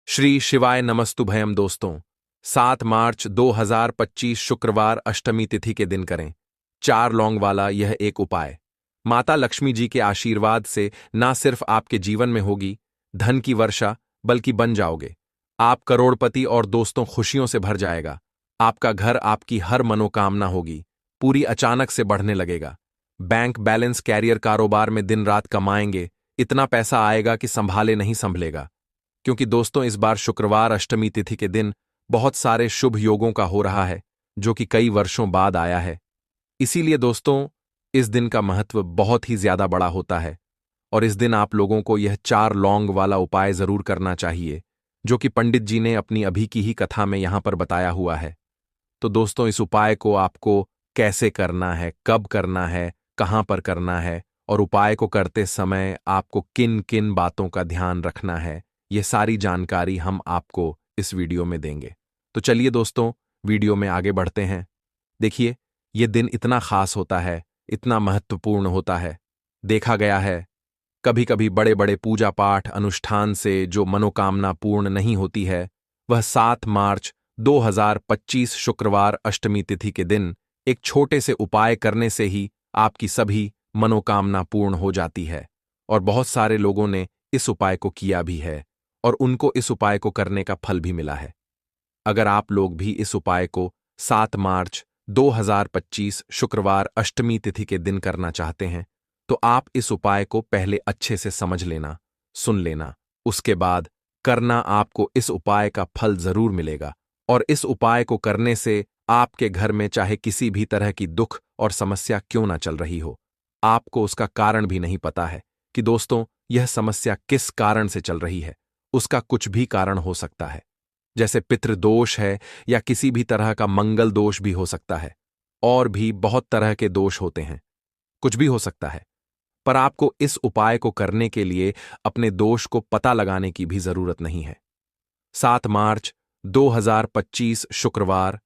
श्री शिवाय नमस्तुभयम दोस्तों। 7 मार्च 2025 शुक्रवार अष्टमी तिथि के दिन करें 4 लौंग वाला यह एक उपाय। माता लक्ष्मी जी के आशीर्वाद से ना सिर्फ आपके जीवन में होगी धन की वर्षा, बल्कि बन जाओगे आप करोड़पति और दोस्तों खुशियों से भर जाएगा। आपका घर आपकी हर मनोकामना होगी पूरी अचानक से बढ़ने लगेगा। बैंक बैलेंस, कैरियर, कारोबार में दिन रात कमाएंगे, इतना पैसा आएगा कि संभाले नहीं संभलेगा। क्योंकि दोस्तों इस बार शुक्रवार अष्टमी तिथि के दिन बहुत सारे शुभ योगों का हो रहा है जो कि कई वर्षों बाद आया है। इसीलिए दोस्तों इस दिन का महत्व बहुत ही ज्यादा बड़ा होता है और इस दिन आप लोगों को यह 4 लौंग वाला उपाय जरूर करना चाहिए जो कि पंडित जी ने अपनी अभी की ही कथा में यहां पर बताया हुआ है। तो दोस्तों इस उपाय को आपको कैसे करना है, कब करना है, कहां पर करना है और उपाय को करते समय आपको किन किन बातों का ध्यान रखना है, ये सारी जानकारी हम आपको इस वीडियो में देंगे। तो चलिए दोस्तों वीडियो में आगे बढ़ते हैं। देखिए ये दिन इतना खास होता है, इतना महत्वपूर्ण होता है। देखा गया है कभी कभी बड़े बड़े पूजा पाठ अनुष्ठान से जो मनोकामना पूर्ण नहीं होती है वह 7 मार्च 2025 शुक्रवार अष्टमी तिथि के दिन एक छोटे से उपाय करने से ही आपकी सभी मनोकामना पूर्ण हो जाती है। और बहुत सारे लोगों ने इस उपाय को किया भी है और उनको इस उपाय को करने का फल भी मिला है। अगर आप लोग भी इस उपाय को 7 मार्च 2025 शुक्रवार अष्टमी तिथि के दिन करना चाहते हैं तो आप इस उपाय को पहले अच्छे से समझ लेना, सुन लेना, उसके बाद करना। आपको इस उपाय का फल जरूर मिलेगा और इस उपाय को करने से आपके घर में चाहे किसी भी तरह की दुख और समस्या क्यों ना चल रही हो, आपको उसका कारण भी नहीं पता है कि दोस्तों यह समस्या किस कारण से चल रही है। उसका कुछ भी कारण हो सकता है, जैसे पितृदोष है या किसी भी तरह का मंगल दोष भी हो सकता है, और भी बहुत तरह के दोष होते हैं, कुछ भी हो सकता है। पर आपको इस उपाय को करने के लिए अपने दोष को पता लगाने की भी जरूरत नहीं है। 7 मार्च 2025 शुक्रवार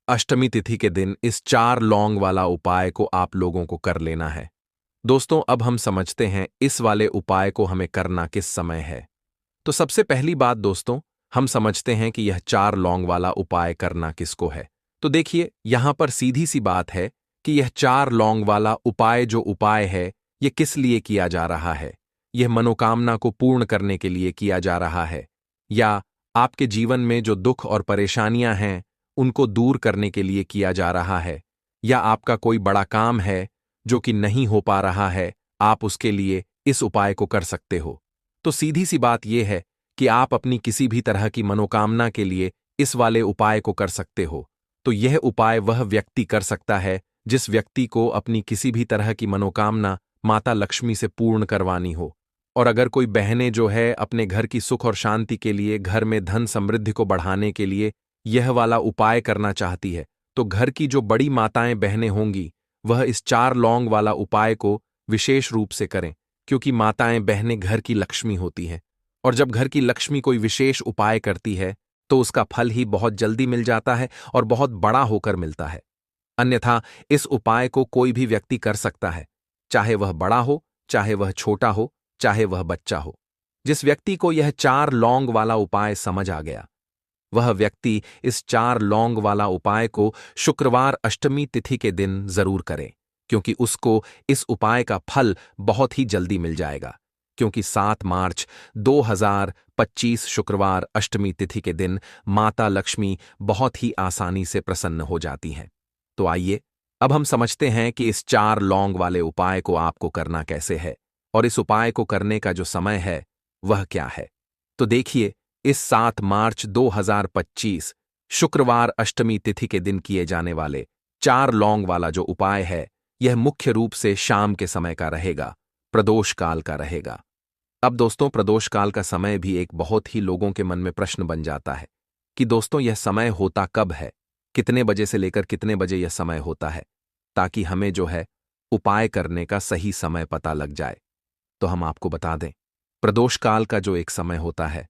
अष्टमी तिथि के दिन इस 4 लौंग वाला उपाय को आप लोगों को कर लेना है। दोस्तों अब हम समझते हैं इस वाले उपाय को हमें करना किस समय है। तो सबसे पहली बात दोस्तों हम समझते हैं कि यह 4 लौंग वाला उपाय करना किसको है। तो देखिए यहां पर सीधी सी बात है कि यह 4 लौंग वाला उपाय जो उपाय है यह किस लिए किया जा रहा है। यह मनोकामना को पूर्ण करने के लिए किया जा रहा है, या आपके जीवन में जो दुख और परेशानियां हैं उनको दूर करने के लिए किया जा रहा है, या आपका कोई बड़ा काम है जो कि नहीं हो पा रहा है, आप उसके लिए इस उपाय को कर सकते हो। तो सीधी सी बात यह है कि आप अपनी किसी भी तरह की मनोकामना के लिए इस वाले उपाय को कर सकते हो। तो यह उपाय वह व्यक्ति कर सकता है जिस व्यक्ति को अपनी किसी भी तरह की मनोकामना माता लक्ष्मी से पूर्ण करवानी हो। और अगर कोई बहनें जो है अपने घर की सुख और शांति के लिए, घर में धन समृद्धि को बढ़ाने के लिए यह वाला उपाय करना चाहती है, तो घर की जो बड़ी माताएं बहनें होंगी वह इस 4 लौंग वाला उपाय को विशेष रूप से करें, क्योंकि माताएं बहनें घर की लक्ष्मी होती हैं। और जब घर की लक्ष्मी कोई विशेष उपाय करती है तो उसका फल ही बहुत जल्दी मिल जाता है और बहुत बड़ा होकर मिलता है। अन्यथा इस उपाय को कोई भी व्यक्ति कर सकता है, चाहे वह बड़ा हो, चाहे वह छोटा हो, चाहे वह बच्चा हो। जिस व्यक्ति को यह 4 लौंग वाला उपाय समझ आ गया वह व्यक्ति इस 4 लौंग वाला उपाय को शुक्रवार अष्टमी तिथि के दिन जरूर करे, क्योंकि उसको इस उपाय का फल बहुत ही जल्दी मिल जाएगा। क्योंकि 7 मार्च 2025 शुक्रवार अष्टमी तिथि के दिन माता लक्ष्मी बहुत ही आसानी से प्रसन्न हो जाती हैं। तो आइए अब हम समझते हैं कि इस 4 लौंग वाले उपाय को आपको करना कैसे है और इस उपाय को करने का जो समय है वह क्या है। तो देखिए इस 7 मार्च 2025 शुक्रवार अष्टमी तिथि के दिन किए जाने वाले 4 लौंग वाला जो उपाय है यह मुख्य रूप से शाम के समय का रहेगा, प्रदोष काल का रहेगा। अब दोस्तों प्रदोष काल का समय भी एक बहुत ही लोगों के मन में प्रश्न बन जाता है कि दोस्तों यह समय होता कब है, कितने बजे से लेकर कितने बजे यह समय होता है, ताकि हमें जो है उपाय करने का सही समय पता लग जाए। तो हम आपको बता दें प्रदोष काल का जो एक समय होता है,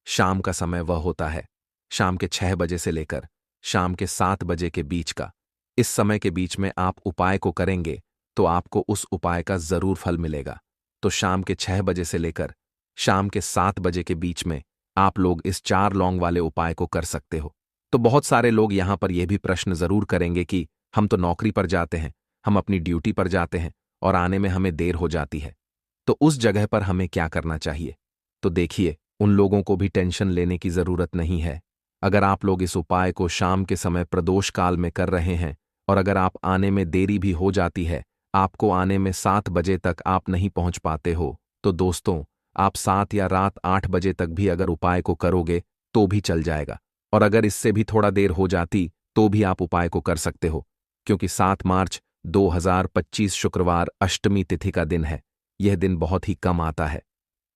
शाम का समय वह होता है शाम के 6 बजे से लेकर शाम के 7 बजे के बीच का। इस समय के बीच में आप उपाय को करेंगे तो आपको उस उपाय का जरूर फल मिलेगा। तो शाम के 6 बजे से लेकर शाम के 7 बजे के बीच में आप लोग इस 4 लौंग वाले उपाय को कर सकते हो। तो बहुत सारे लोग यहां पर यह भी प्रश्न जरूर करेंगे कि हम तो नौकरी पर जाते हैं, हम अपनी ड्यूटी पर जाते हैं और आने में हमें देर हो जाती है, तो उस जगह पर हमें क्या करना चाहिए? तो देखिए, उन लोगों को भी टेंशन लेने की जरूरत नहीं है। अगर आप लोग इस उपाय को शाम के समय प्रदोष काल में कर रहे हैं और अगर आप आने में देरी भी हो जाती है, आपको आने में 7 बजे तक आप नहीं पहुंच पाते हो, तो दोस्तों, आप 7 या रात 8 बजे तक भी अगर उपाय को करोगे तो भी चल जाएगा। और अगर इससे भी थोड़ा देर हो जाती तो भी आप उपाय को कर सकते हो, क्योंकि 7 मार्च 2025 शुक्रवार अष्टमी तिथि का दिन है। यह दिन बहुत ही कम आता है,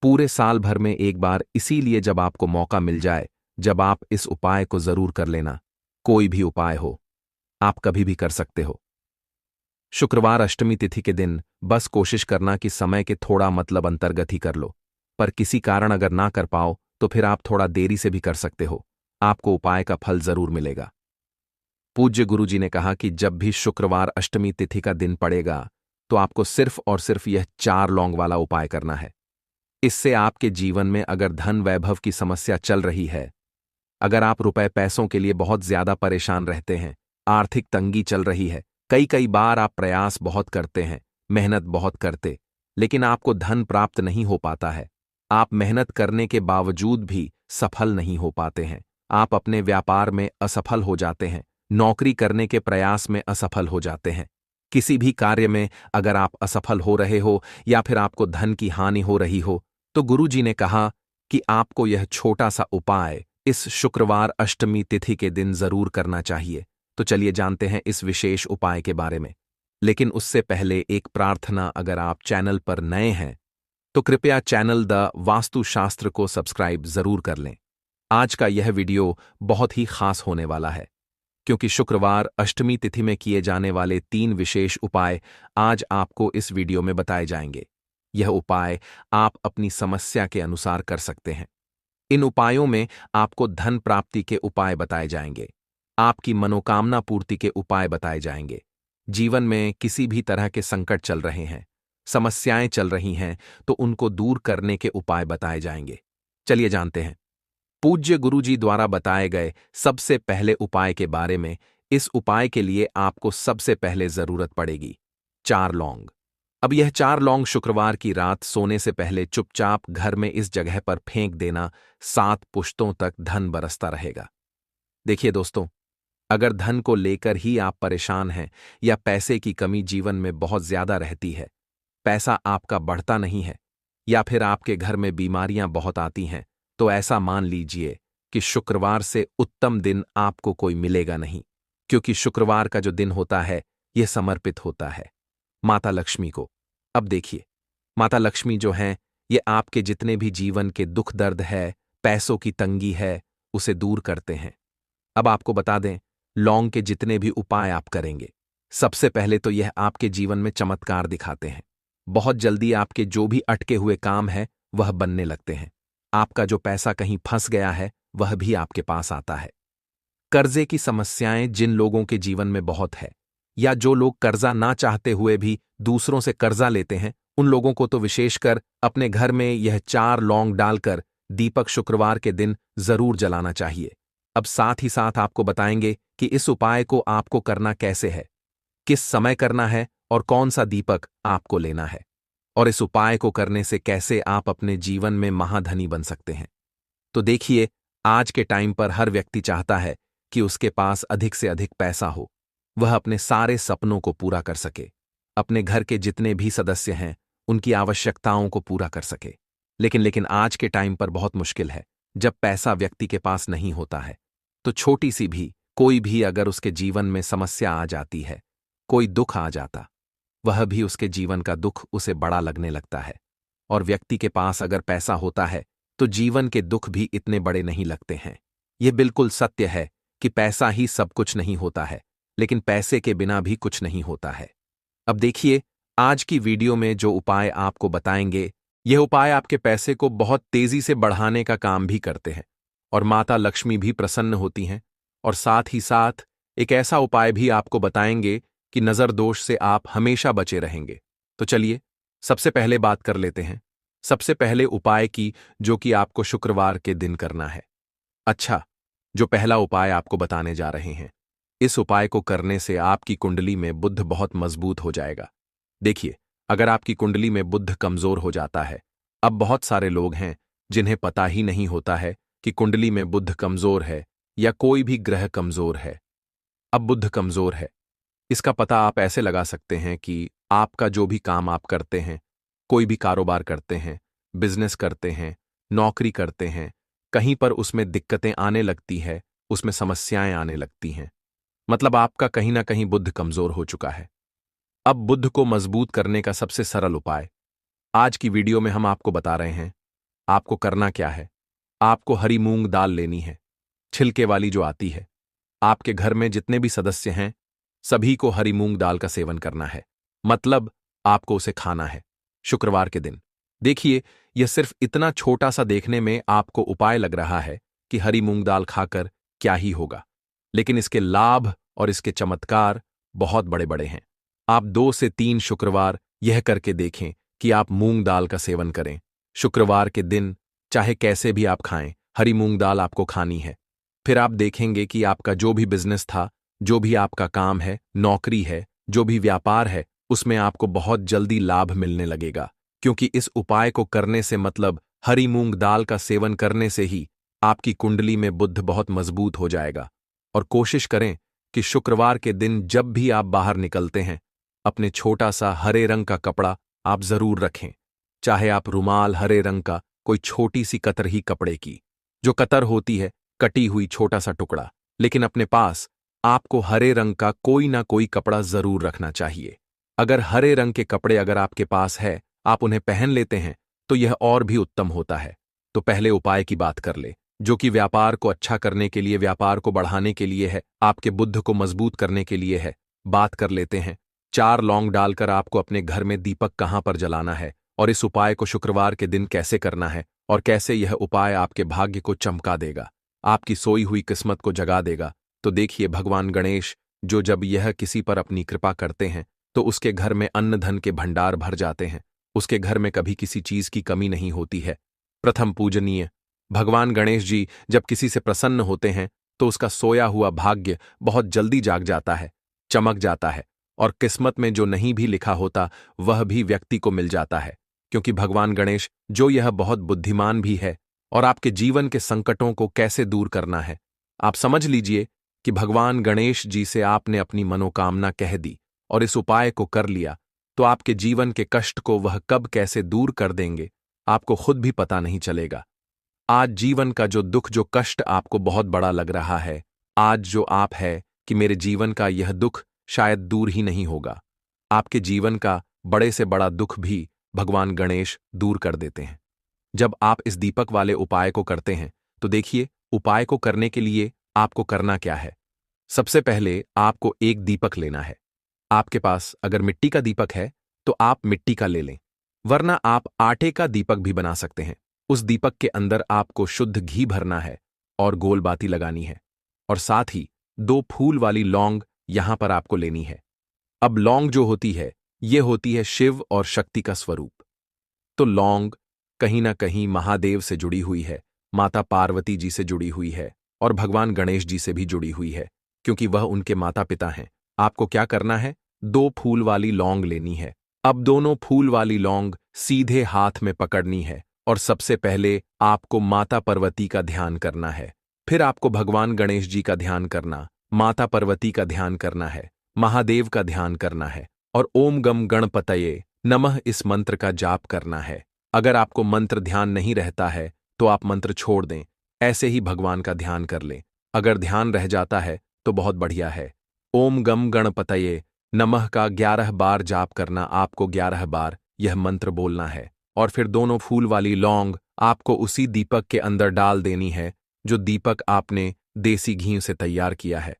पूरे साल भर में एक बार, इसीलिए जब आपको मौका मिल जाए, जब आप इस उपाय को जरूर कर लेना। कोई भी उपाय हो, आप कभी भी कर सकते हो। शुक्रवार अष्टमी तिथि के दिन बस कोशिश करना कि समय के थोड़ा मतलब अंतर्गत ही कर लो, पर किसी कारण अगर ना कर पाओ तो फिर आप थोड़ा देरी से भी कर सकते हो, आपको उपाय का फल जरूर मिलेगा। पूज्य गुरुजी ने कहा कि जब भी शुक्रवार अष्टमी तिथि का दिन पड़ेगा तो आपको सिर्फ और सिर्फ यह 4 लौंग वाला उपाय करना है। इससे आपके जीवन में अगर धन वैभव की समस्या चल रही है, अगर आप रुपए पैसों के लिए बहुत ज्यादा परेशान रहते हैं, आर्थिक तंगी चल रही है, कई कई बार आप प्रयास बहुत करते हैं, मेहनत बहुत करते, लेकिन आपको धन प्राप्त नहीं हो पाता है, आप मेहनत करने के बावजूद भी सफल नहीं हो पाते हैं, आप अपने व्यापार में असफल हो जाते हैं, नौकरी करने के प्रयास में असफल हो जाते हैं, किसी भी कार्य में अगर आप असफल हो रहे हो या फिर आपको धन की हानि हो रही हो, तो गुरुजी ने कहा कि आपको यह छोटा सा उपाय इस शुक्रवार अष्टमी तिथि के दिन जरूर करना चाहिए। तो चलिए जानते हैं इस विशेष उपाय के बारे में। लेकिन उससे पहले एक प्रार्थना, अगर आप चैनल पर नए हैं तो कृपया चैनल द वास्तुशास्त्र को सब्सक्राइब जरूर कर लें। आज का यह वीडियो बहुत ही खास होने वाला है, क्योंकि शुक्रवार अष्टमी तिथि में किए जाने वाले 3 विशेष उपाय आज आपको इस वीडियो में बताए जाएंगे। यह उपाय आप अपनी समस्या के अनुसार कर सकते हैं। इन उपायों में आपको धन प्राप्ति के उपाय बताए जाएंगे, आपकी मनोकामना पूर्ति के उपाय बताए जाएंगे। जीवन में किसी भी तरह के संकट चल रहे हैं, समस्याएं चल रही हैं, तो उनको दूर करने के उपाय बताए जाएंगे। चलिए जानते हैं पूज्य गुरुजी द्वारा बताए गए सबसे पहले उपाय के बारे में। इस उपाय के लिए आपको सबसे पहले जरूरत पड़ेगी 4 लौंग। अब यह 4 लौंग शुक्रवार की रात सोने से पहले चुपचाप घर में इस जगह पर फेंक देना, 7 पुश्तों तक धन बरसता रहेगा। देखिए दोस्तों, अगर धन को लेकर ही आप परेशान हैं या पैसे की कमी जीवन में बहुत ज्यादा रहती है, पैसा आपका बढ़ता नहीं है या फिर आपके घर में बीमारियां बहुत आती हैं, तो ऐसा मान लीजिए कि शुक्रवार से उत्तम दिन आपको कोई मिलेगा नहीं, क्योंकि शुक्रवार का जो दिन होता है यह समर्पित होता है माता लक्ष्मी को। अब देखिए, माता लक्ष्मी जो हैं, ये आपके जितने भी जीवन के दुख दर्द है, पैसों की तंगी है, उसे दूर करते हैं। अब आपको बता दें, लौंग के जितने भी उपाय आप करेंगे, सबसे पहले तो यह आपके जीवन में चमत्कार दिखाते हैं। बहुत जल्दी आपके जो भी अटके हुए काम है वह बनने लगते हैं। आपका जो पैसा कहीं फंस गया है वह भी आपके पास आता है। कर्जे की समस्याएं जिन लोगों के जीवन में बहुत है, या जो लोग कर्जा ना चाहते हुए भी दूसरों से कर्जा लेते हैं, उन लोगों को तो विशेषकर अपने घर में यह 4 लौंग डालकर दीपक शुक्रवार के दिन जरूर जलाना चाहिए। अब साथ ही साथ आपको बताएंगे कि इस उपाय को आपको करना कैसे है, किस समय करना है और कौन सा दीपक आपको लेना है, और इस उपाय को करने से कैसे आप अपने जीवन में महाधनी बन सकते हैं। तो देखिए, आज के टाइम पर हर व्यक्ति चाहता है कि उसके पास अधिक से अधिक पैसा हो, वह अपने सारे सपनों को पूरा कर सके, अपने घर के जितने भी सदस्य हैं उनकी आवश्यकताओं को पूरा कर सके। लेकिन आज के टाइम पर बहुत मुश्किल है। जब पैसा व्यक्ति के पास नहीं होता है तो छोटी सी भी कोई भी अगर उसके जीवन में समस्या आ जाती है, कोई दुख आ जाता, वह भी उसके जीवन का दुख उसे बड़ा लगने लगता है। और व्यक्ति के पास अगर पैसा होता है तो जीवन के दुख भी इतने बड़े नहीं लगते हैं। यह बिल्कुल सत्य है कि पैसा ही सब कुछ नहीं होता है, लेकिन पैसे के बिना भी कुछ नहीं होता है। अब देखिए, आज की वीडियो में जो उपाय आपको बताएंगे, यह उपाय आपके पैसे को बहुत तेजी से बढ़ाने का काम भी करते हैं और माता लक्ष्मी भी प्रसन्न होती हैं। और साथ ही साथ एक ऐसा उपाय भी आपको बताएंगे कि नजर दोष से आप हमेशा बचे रहेंगे। तो चलिए सबसे पहले बात कर लेते हैं सबसे पहले उपाय की जो कि आपको शुक्रवार के दिन करना है। अच्छा, जो पहला उपाय आपको बताने जा रहे हैं, इस उपाय को करने से आपकी कुंडली में बुध बहुत मजबूत हो जाएगा। देखिए, अगर आपकी कुंडली में बुध कमजोर हो जाता है, अब बहुत सारे लोग हैं जिन्हें पता ही नहीं होता है कि कुंडली में बुध कमजोर है या कोई भी ग्रह कमजोर है। अब बुध कमजोर है, इसका पता आप ऐसे लगा सकते हैं कि आपका जो भी काम आप करते हैं, कोई भी कारोबार करते हैं, बिजनेस करते हैं, नौकरी करते हैं, कहीं पर उसमें दिक्कतें आने लगती है, उसमें समस्याएं आने लगती हैं। मतलब आपका कहीं ना कहीं बुध कमजोर हो चुका है। अब बुध को मजबूत करने का सबसे सरल उपाय आज की वीडियो में हम आपको बता रहे हैं। आपको करना क्या है? आपको हरी मूंग दाल लेनी है, छिलके वाली जो आती है। आपके घर में जितने भी सदस्य हैं, सभी को हरी मूंग दाल का सेवन करना है। मतलब आपको उसे खाना है शुक्रवार के दिन। देखिए, यह सिर्फ इतना छोटा सा देखने में आपको उपाय लग रहा है कि हरी मूंग दाल खाकर क्या ही होगा, लेकिन इसके लाभ और इसके चमत्कार बहुत बड़े बड़े हैं। आप 2 से 3 शुक्रवार यह करके देखें कि आप मूंग दाल का सेवन करें। शुक्रवार के दिन चाहे कैसे भी आप खाएं, हरी मूंग दाल आपको खानी है। फिर आप देखेंगे कि आपका जो भी बिजनेस था, जो भी आपका काम है, नौकरी है, जो भी व्यापार है, उसमें आपको बहुत जल्दी लाभ मिलने लगेगा। क्योंकि इस उपाय को करने से मतलब हरी मूंग दाल का सेवन करने से ही आपकी कुंडली में बुध बहुत मजबूत हो जाएगा। और कोशिश करें कि शुक्रवार के दिन जब भी आप बाहर निकलते हैं, अपने छोटा सा हरे रंग का कपड़ा आप जरूर रखें। चाहे आप रुमाल हरे रंग का, कोई छोटी सी कतर ही कपड़े की, जो कतर होती है, कटी हुई छोटा सा टुकड़ा, लेकिन अपने पास आपको हरे रंग का कोई ना कोई कपड़ा जरूर रखना चाहिए। अगर हरे रंग के कपड़े अगर आपके पास है, आप उन्हें पहन लेते हैं, तो यह और भी उत्तम होता है। तो पहले उपाय की बात कर ले, जो कि व्यापार को अच्छा करने के लिए, व्यापार को बढ़ाने के लिए है, आपके बुद्ध को मजबूत करने के लिए है। बात कर लेते हैं। 4 लौंग डालकर आपको अपने घर में दीपक कहां पर जलाना है, और इस उपाय को शुक्रवार के दिन कैसे करना है, और कैसे यह उपाय आपके भाग्य को चमका देगा, आपकी सोई हुई किस्मत को जगा देगा। तो देखिए, भगवान गणेश जो जब यह किसी पर अपनी कृपा करते हैं, तो उसके घर में अन्न धन के भंडार भर जाते हैं। उसके घर में कभी किसी चीज की कमी नहीं होती है। प्रथम पूजनीय भगवान गणेश जी जब किसी से प्रसन्न होते हैं, तो उसका सोया हुआ भाग्य बहुत जल्दी जाग जाता है, चमक जाता है, और किस्मत में जो नहीं भी लिखा होता वह भी व्यक्ति को मिल जाता है। क्योंकि भगवान गणेश जो यह बहुत बुद्धिमान भी है, और आपके जीवन के संकटों को कैसे दूर करना है। आप समझ लीजिए कि भगवान गणेश जी से आपने अपनी मनोकामना कह दी और इस उपाय को कर लिया, तो आपके जीवन के कष्ट को वह कब कैसे दूर कर देंगे, आपको खुद भी पता नहीं चलेगा। आज जीवन का जो दुख, जो कष्ट आपको बहुत बड़ा लग रहा है, आज जो आप है कि मेरे जीवन का यह दुख शायद दूर ही नहीं होगा, आपके जीवन का बड़े से बड़ा दुख भी भगवान गणेश दूर कर देते हैं जब आप इस दीपक वाले उपाय को करते हैं। तो देखिए, उपाय को करने के लिए आपको करना क्या है। सबसे पहले आपको एक दीपक लेना है। आपके पास अगर मिट्टी का दीपक है तो आप मिट्टी का ले लें, वरना आप आटे का दीपक भी बना सकते हैं। उस दीपक के अंदर आपको शुद्ध घी भरना है और गोल बाती लगानी है, और साथ ही 2 फूल वाली लौंग यहां पर आपको लेनी है। अब लौंग जो होती है, ये होती है शिव और शक्ति का स्वरूप। तो लौंग कहीं ना कहीं महादेव से जुड़ी हुई है, माता पार्वती जी से जुड़ी हुई है, और भगवान गणेश जी से भी जुड़ी हुई है, क्योंकि वह उनके माता पिता हैं। आपको क्या करना है, 2 फूल वाली लौंग लेनी है। अब दोनों फूल वाली लौंग सीधे हाथ में पकड़नी है, और सबसे पहले आपको माता पार्वती का ध्यान करना है। फिर आपको भगवान गणेश जी का ध्यान करना, माता पार्वती का ध्यान करना है, महादेव का ध्यान करना है, और ओम गम गणपतये नमः इस मंत्र का जाप करना है। अगर आपको मंत्र ध्यान नहीं रहता है तो आप मंत्र छोड़ दें, ऐसे ही भगवान का ध्यान कर लें। अगर ध्यान रह जाता है तो बहुत बढ़िया है। ओम गम गणपतये नमः का 11 बार जाप करना, आपको 11 बार यह मंत्र बोलना है, और फिर दोनों फूल वाली लौंग आपको उसी दीपक के अंदर डाल देनी है, जो दीपक आपने देसी घी से तैयार किया है।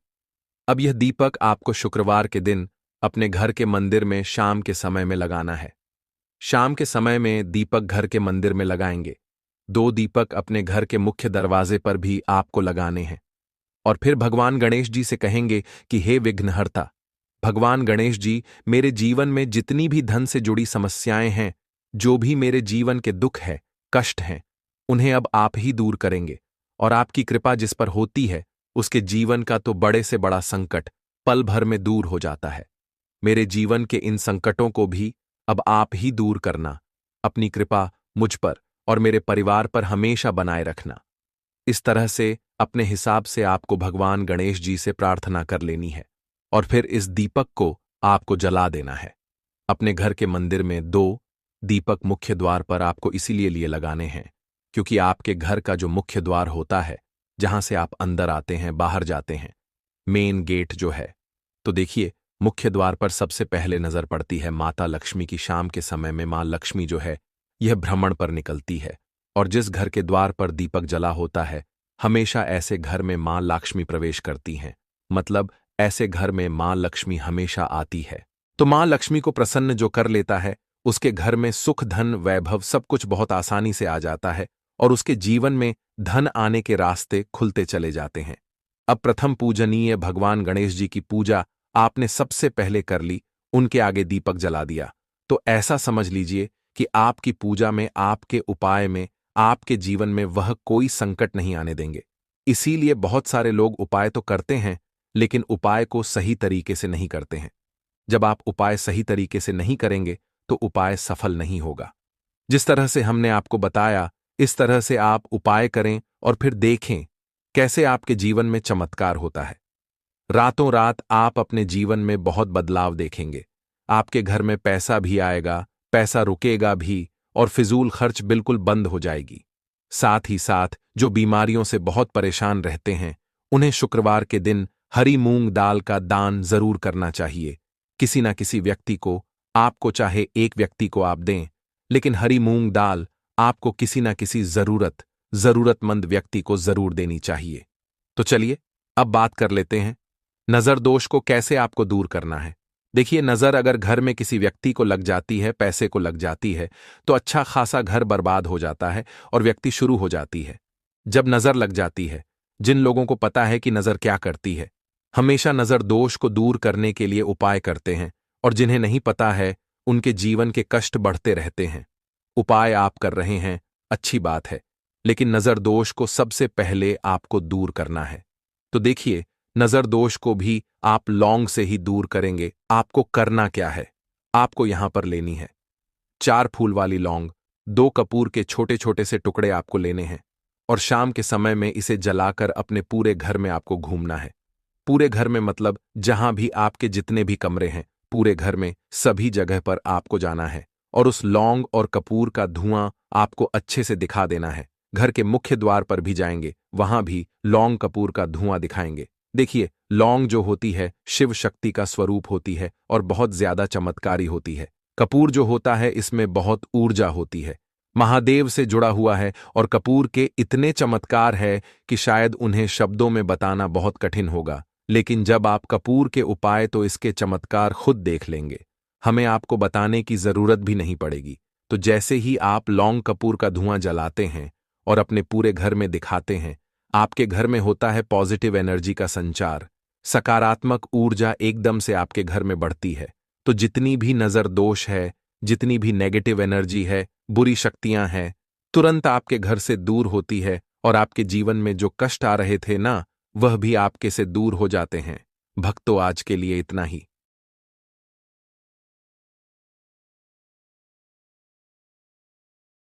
अब यह दीपक आपको शुक्रवार के दिन अपने घर के मंदिर में शाम के समय में लगाना है। शाम के समय में दीपक घर के मंदिर में लगाएंगे। 2 दीपक अपने घर के मुख्य दरवाजे पर भी आपको लगाने हैं, और फिर भगवान गणेश जी से कहेंगे कि हे विघ्नहर्ता, भगवान गणेश जी, मेरे जीवन में जितनी भी धन से जुड़ी समस्याएं हैं, जो भी मेरे जीवन के दुख है, कष्ट हैं, उन्हें अब आप ही दूर करेंगे और आपकी कृपा जिस पर होती है उसके जीवन का तो बड़े से बड़ा संकट पल भर में दूर हो जाता है। मेरे जीवन के इन संकटों को भी अब आप ही दूर करना, अपनी कृपा मुझ पर और मेरे परिवार पर हमेशा बनाए रखना। इस तरह से अपने हिसाब से आपको भगवान गणेश जी से प्रार्थना कर लेनी है और फिर इस दीपक को आपको जला देना है। अपने घर के मंदिर में 2 दीपक मुख्य द्वार पर आपको इसीलिए लिए लगाने हैं क्योंकि आपके घर का जो मुख्य द्वार होता है, जहां से आप अंदर आते हैं, बाहर जाते हैं, मेन गेट जो है, तो देखिए मुख्य द्वार पर सबसे पहले नजर पड़ती है माता लक्ष्मी की। शाम के समय में मां लक्ष्मी जो है यह भ्रमण पर निकलती है और जिस घर के द्वार पर दीपक जला होता है, हमेशा ऐसे घर में मां लक्ष्मी प्रवेश करती हैं, मतलब ऐसे घर में मां लक्ष्मी हमेशा आती है। तो मां लक्ष्मी को प्रसन्न जो कर लेता है, उसके घर में सुख धन वैभव सब कुछ बहुत आसानी से आ जाता है और उसके जीवन में धन आने के रास्ते खुलते चले जाते हैं। अब प्रथम पूजनीय भगवान गणेश जी की पूजा आपने सबसे पहले कर ली, उनके आगे दीपक जला दिया, तो ऐसा समझ लीजिए कि आपकी पूजा में, आपके उपाय में, आपके जीवन में वह कोई संकट नहीं आने देंगे। इसीलिए बहुत सारे लोग उपाय तो करते हैं लेकिन उपाय को सही तरीके से नहीं करते हैं। जब आप उपाय सही तरीके से नहीं करेंगे तो उपाय सफल नहीं होगा। जिस तरह से हमने आपको बताया, इस तरह से आप उपाय करें और फिर देखें कैसे आपके जीवन में चमत्कार होता है। रातों रात आप अपने जीवन में बहुत बदलाव देखेंगे। आपके घर में पैसा भी आएगा, पैसा रुकेगा भी और फिजूल खर्च बिल्कुल बंद हो जाएगी। साथ ही साथ जो बीमारियों से बहुत परेशान रहते हैं, उन्हें शुक्रवार के दिन हरी मूंग दाल का दान जरूर करना चाहिए। किसी ना किसी व्यक्ति को, आपको चाहे एक व्यक्ति को आप दें, लेकिन हरी मूंग दाल आपको किसी ना किसी जरूरतमंद व्यक्ति को जरूर देनी चाहिए। तो चलिए अब बात कर लेते हैं नजर दोष को कैसे आपको दूर करना है। देखिए, नजर अगर घर में किसी व्यक्ति को लग जाती है, पैसे को लग जाती है, तो अच्छा खासा घर बर्बाद हो जाता है और व्यक्ति शुरू हो जाती है। जब नजर लग जाती है, जिन लोगों को पता है कि नजर क्या करती है, हमेशा नजर दोष को दूर करने के लिए उपाय करते हैं और जिन्हें नहीं पता है, उनके जीवन के कष्ट बढ़ते रहते हैं। उपाय आप कर रहे हैं, अच्छी बात है, लेकिन नजर दोष को सबसे पहले आपको दूर करना है। तो देखिए, नजर दोष को भी आप लौंग से ही दूर करेंगे। आपको करना क्या है, आपको यहां पर लेनी है 4 फूल वाली लौंग, 2 कपूर के छोटे छोटे से टुकड़े आपको लेने हैं और शाम के समय में इसे जलाकर अपने पूरे घर में आपको घूमना है। पूरे घर में मतलब जहां भी आपके जितने भी कमरे हैं, पूरे घर में सभी जगह पर आपको जाना है और उस लौंग और कपूर का धुआं आपको अच्छे से दिखा देना है। घर के मुख्य द्वार पर भी जाएंगे, वहां भी लौंग कपूर का धुआं दिखाएंगे। देखिए, लौंग जो होती है शिव शक्ति का स्वरूप होती है और बहुत ज्यादा चमत्कारी होती है। कपूर जो होता है इसमें बहुत ऊर्जा होती है, महादेव से जुड़ा हुआ है और कपूर के इतने चमत्कार है कि शायद उन्हें शब्दों में बताना बहुत कठिन होगा। लेकिन जब आप कपूर के उपाय तो इसके चमत्कार खुद देख लेंगे, हमें आपको बताने की जरूरत भी नहीं पड़ेगी। तो जैसे ही आप लौंग कपूर का धुआं जलाते हैं और अपने पूरे घर में दिखाते हैं, आपके घर में होता है पॉजिटिव एनर्जी का संचार, सकारात्मक ऊर्जा एकदम से आपके घर में बढ़ती है। तो जितनी भी नजर दोष है, जितनी भी नेगेटिव एनर्जी है, बुरी शक्तियां हैं, तुरंत आपके घर से दूर होती है और आपके जीवन में जो कष्ट आ रहे थे ना, वह भी आपके से दूर हो जाते हैं। भक्तों, आज के लिए इतना ही।